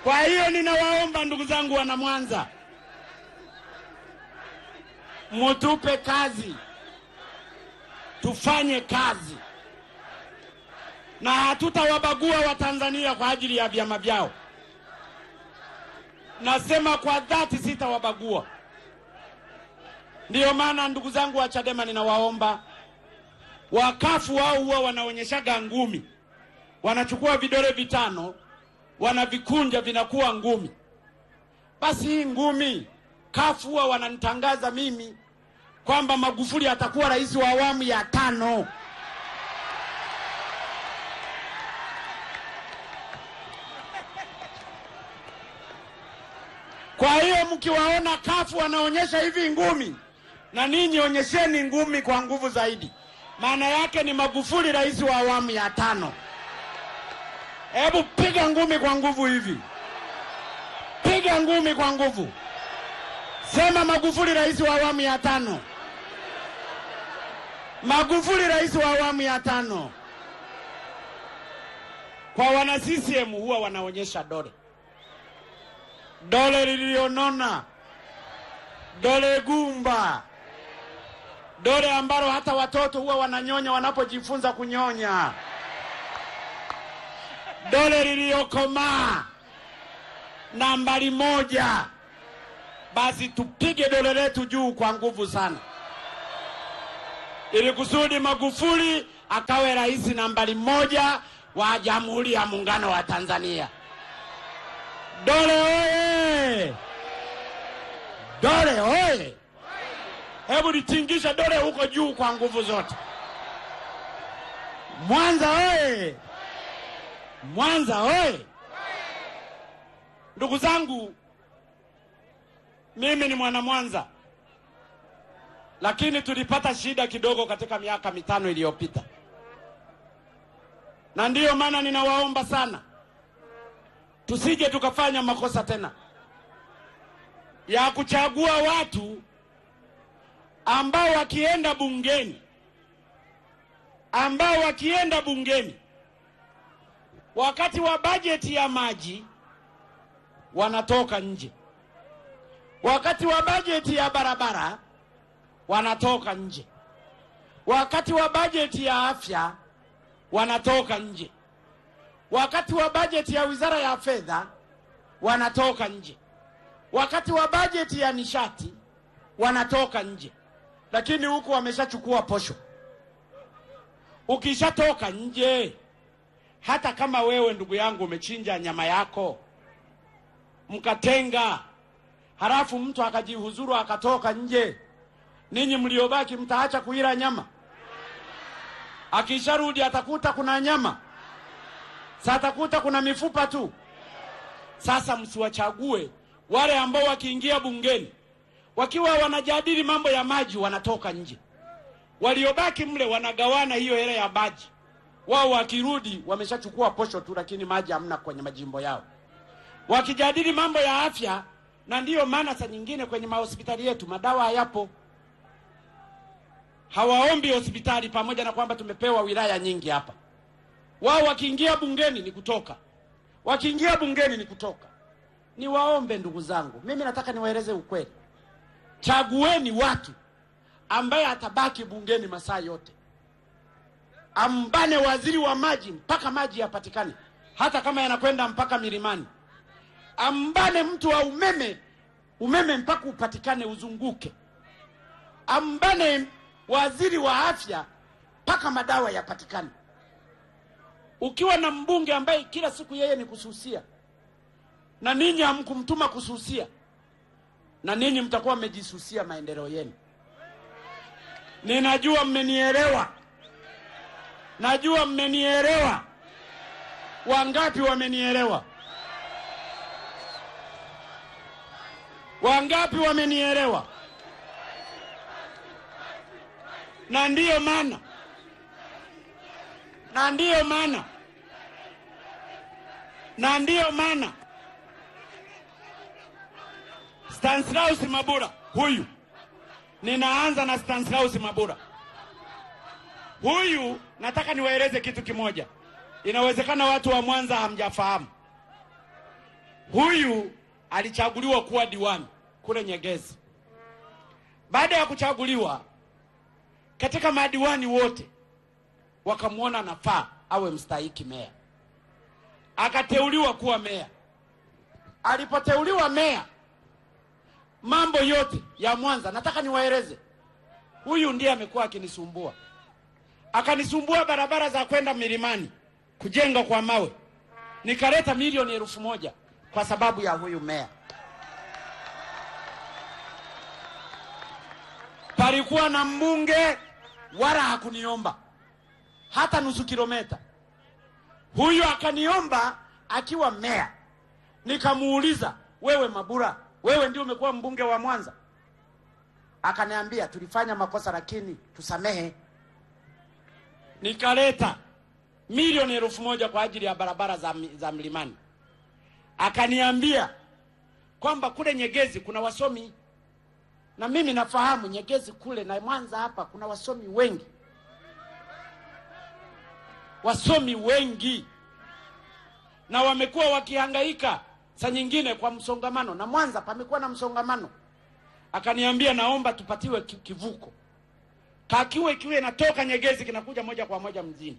Kwa hiyo ninawaomba ndugu zangu wana Mwanza, mutupe kazi, tufanye kazi, na hatutawabagua Watanzania kwa ajili ya vyama vyao. Nasema kwa dhati, sitawabagua. Ndiyo maana ndugu zangu wa Chadema ninawaomba, wakafu wao huwa wanaonyeshaga ngumi, wanachukua vidole vitano, wanavikunja vinakuwa ngumi. Basi hii ngumi, kafu huwa wananitangaza mimi kwamba Magufuli atakuwa rais wa awamu ya 5. Kwa hiyo mkiwaona kafu wanaonyesha hivi ngumi, na ninyi onyesheni ngumi kwa nguvu zaidi. Maana yake ni Magufuli rais wa awamu ya 5. Hebu piga ngumi kwa nguvu hivi. Piga ngumi kwa nguvu. Sema Magufuli rais wa awamu ya 5. Magufuli rais wa awamu ya 5. Kwa wana CCM huwa wanaonyesha dole. Dole lilionona, dole gumba, dole ambalo hata watoto huwa wananyonya wanapojifunza kunyonya, dole liliokomaa, nambari 1. Basi tupige dole letu juu kwa nguvu sana, ili kusudi Magufuli akawe rais nambari 1 wa Jamhuri ya Muungano wa Tanzania. Dole oye! Dole oye! Hebu litingisha dole huko juu kwa nguvu zote. Mwanza oye! Mwanza oye! Ndugu zangu, mimi ni mwana Mwanza, lakini tulipata shida kidogo katika miaka 5 iliyopita. Na ndiyo maana ninawaomba sana, tusije tukafanya makosa tena ya kuchagua watu ambao wakienda bungeni wakati wa bajeti ya maji wanatoka nje, wakati wa bajeti ya barabara wanatoka nje, wakati wa bajeti ya afya wanatoka nje, wakati wa bajeti ya Wizara ya Fedha wanatoka nje, wakati wa bajeti ya nishati wanatoka nje. Lakini huku wameshachukua posho. Ukishatoka nje, hata kama wewe ndugu yangu umechinja nyama yako mkatenga, halafu mtu akajihuzuru akatoka nje, ninyi mliobaki mtaacha kuila nyama? Akisharudi atakuta kuna nyama? Sasa atakuta kuna mifupa tu. Sasa msiwachague wale ambao wakiingia bungeni wakiwa wanajadili mambo ya maji wanatoka nje. Waliobaki mle wanagawana hiyo hela ya maji. Wao wakirudi wameshachukua posho tu, lakini maji hamna kwenye majimbo yao. Wakijadili mambo ya afya, na ndiyo maana saa nyingine kwenye mahospitali yetu madawa hayapo. Hawaombi hospitali pamoja na kwamba tumepewa wilaya nyingi hapa. Wao wakiingia bungeni ni kutoka. Wakiingia bungeni ni kutoka. Niwaombe ndugu zangu, mimi nataka niwaeleze ukweli. Chagueni watu ambaye atabaki bungeni masaa yote. Ambane waziri wa maji mpaka maji yapatikane, hata kama yanakwenda mpaka milimani. Ambane mtu wa umeme mpaka upatikane uzunguke. Ambane waziri wa afya mpaka madawa yapatikane. Ukiwa na mbunge ambaye kila siku yeye ni kususia, na ninyi hamkumtuma kususia, na ninyi mtakuwa mmejisusia maendeleo yenu. Ninajua mmenielewa. Najua mmenielewa. Wangapi wamenielewa? Wangapi wamenielewa? Na ndiyo maana Stanislaus Mabura huyu, ninaanza na Stanislaus Mabura huyu. Nataka niwaeleze kitu kimoja, inawezekana watu wa Mwanza hamjafahamu. Huyu alichaguliwa kuwa diwani kule Nyegezi. Baada ya kuchaguliwa, katika madiwani wote wakamuona nafaa awe mstahiki meya. Akateuliwa kuwa meya. Alipoteuliwa meya, mambo yote ya Mwanza, nataka niwaeleze, huyu ndiye amekuwa akinisumbua. Akanisumbua barabara za kwenda milimani kujenga kwa mawe. Nikaleta milioni 1,000 kwa sababu ya huyu meya. Palikuwa na mbunge wala hakuniomba hata nusu kilomita. Huyu akaniomba akiwa meya. Nikamuuliza, wewe Mabura, wewe ndio umekuwa mbunge wa Mwanza? Akaniambia, tulifanya makosa lakini tusamehe. Nikaleta milioni 1,000 kwa ajili ya barabara za mlimani. Akaniambia kwamba kule Nyegezi kuna wasomi, na mimi nafahamu Nyegezi kule na Mwanza hapa kuna wasomi wengi. Wasomi wengi, na wamekuwa wakihangaika saa nyingine kwa msongamano, na Mwanza pamekuwa na msongamano. Akaniambia, naomba tupatiwe kivuko. Kiwe natoka Nyegezi kinakuja moja kwa moja mjini.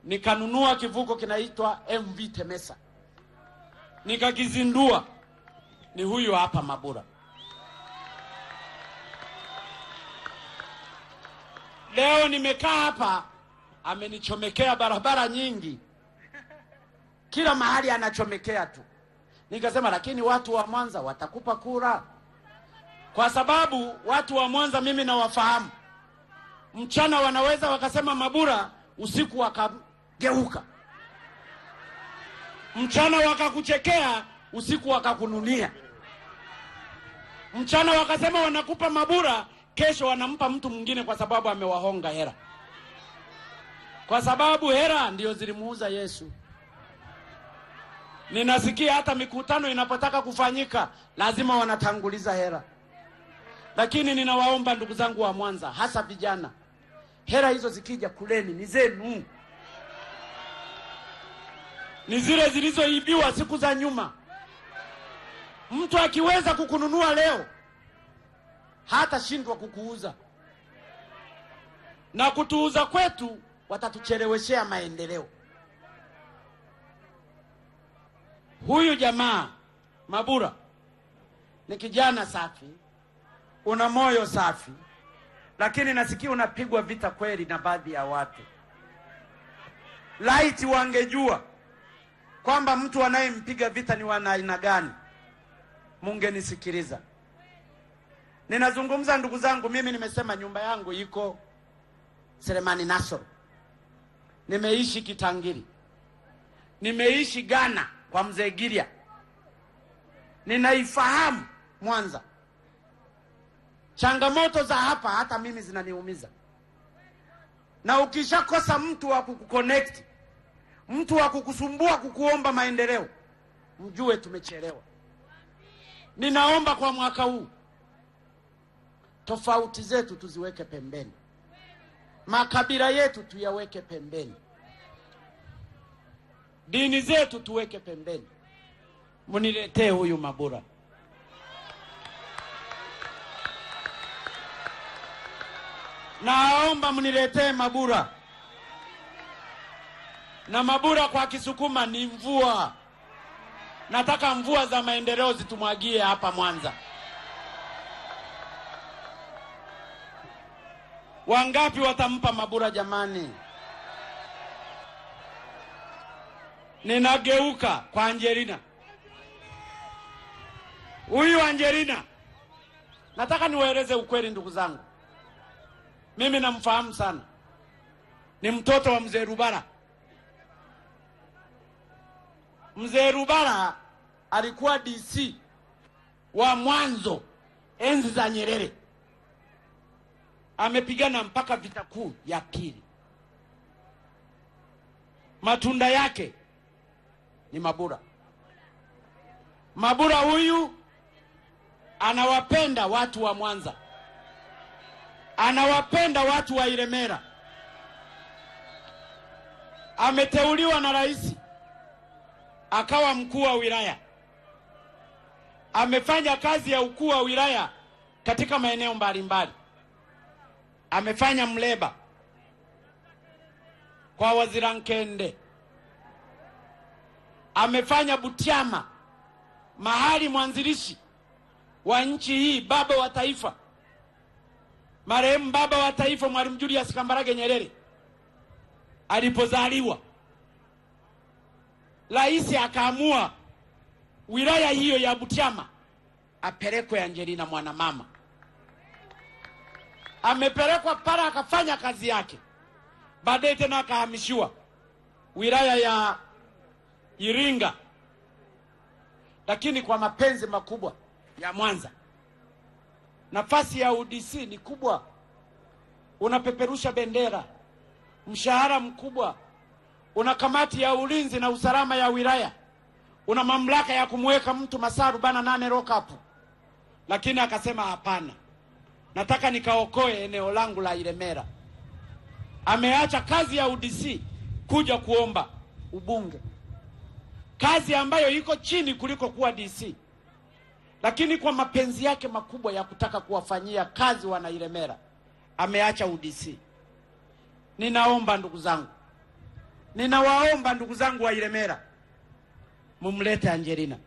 Nikanunua kivuko kinaitwa MV Temesa. Nikakizindua. Ni huyu hapa Mabura. Leo nimekaa hapa, amenichomekea barabara nyingi. Kila mahali anachomekea tu. Nikasema, lakini watu wa Mwanza watakupa kura. Kwa sababu watu wa Mwanza mimi nawafahamu. Mchana wanaweza wakasema Mabura, usiku wakageuka. Mchana wakakuchekea, usiku wakakununia. Mchana wakasema wanakupa Mabura, kesho wanampa mtu mwingine kwa sababu amewahonga hera. Kwa sababu hera ndio zilimuuza Yesu. Ninasikia hata mikutano inapotaka kufanyika lazima wanatanguliza hera. Lakini ninawaomba ndugu zangu wa Mwanza, hasa vijana, hera hizo zikija kuleni ni zenu. Ni zile zilizoibiwa siku za nyuma. Mtu akiweza kukununua leo, hata shindwa kukuuza. Na kutuuza kwetu watatucheleweshea maendeleo. Huyu jamaa Mabura ni kijana safi, una moyo safi, lakini nasikia unapigwa vita kweli na baadhi ya watu. Laiti wangejua kwamba mtu anayempiga vita ni wa aina gani, mungenisikiliza. Ninazungumza ndugu zangu, mimi nimesema nyumba yangu iko Selemani Nasoro. Nimeishi Kitangiri. Nimeishi Ghana kwa Mzee Giria. Ninaifahamu Mwanza. Changamoto za hapa hata mimi zinaniumiza. Na ukishakosa mtu wa kukuconnect, mtu wa kukusumbua kukuomba maendeleo, mjue tumechelewa. Ninaomba kwa mwaka huu, tofauti zetu tuziweke pembeni. Makabila yetu tuyaweke pembeni. Dini zetu tuweke pembeni. Muniletee huyu Mabura. Naomba muniletee Mabura. Na Mabura kwa Kisukuma ni mvua. Nataka mvua za maendeleo zitumwagie hapa Mwanza. Wangapi watampa Mabura jamani? Ninageuka kwa Angelina. Huyu Angelina, nataka niwaeleze ukweli ndugu zangu. Mimi namfahamu sana. Ni mtoto wa Mzee Rubara. Mzee Rubara alikuwa DC wa mwanzo enzi za Nyerere. Amepigana mpaka vita kuu ya pili. Matunda yake ni Mabura. Mabura huyu anawapenda watu wa Mwanza. Anawapenda watu wa Ilemela. Ameteuliwa na rais akawa mkuu wa wilaya. Amefanya kazi ya ukuu wa wilaya katika maeneo mbalimbali. Amefanya Mleba kwa Wazirankende. Amefanya Butiama, mahali mwanzilishi wa nchi hii, baba wa taifa, marehemu baba wa taifa Mwalimu Julius Kambarage Nyerere alipozaliwa. Rais akaamua wilaya hiyo ya Butiama apelekwe Angelina Mwanamama. Amepelekwa pale akafanya kazi yake. Baadaye tena akahamishiwa wilaya ya Iringa. Lakini kwa mapenzi makubwa ya Mwanza, nafasi ya UDC ni kubwa. Unapeperusha bendera, mshahara mkubwa, una kamati ya ulinzi na usalama ya wilaya, una mamlaka ya kumweka mtu masaa 48 lock up. Lakini akasema hapana, nataka nikaokoe eneo langu la Ilemela. Ameacha kazi ya UDC kuja kuomba ubunge, kazi ambayo iko chini kuliko kuwa DC. Lakini kwa mapenzi yake makubwa ya kutaka kuwafanyia kazi wana Ilemela, ameacha UDC. Ninaomba ndugu zangu, ninawaomba ndugu zangu wa Ilemela, mumlete Angelina.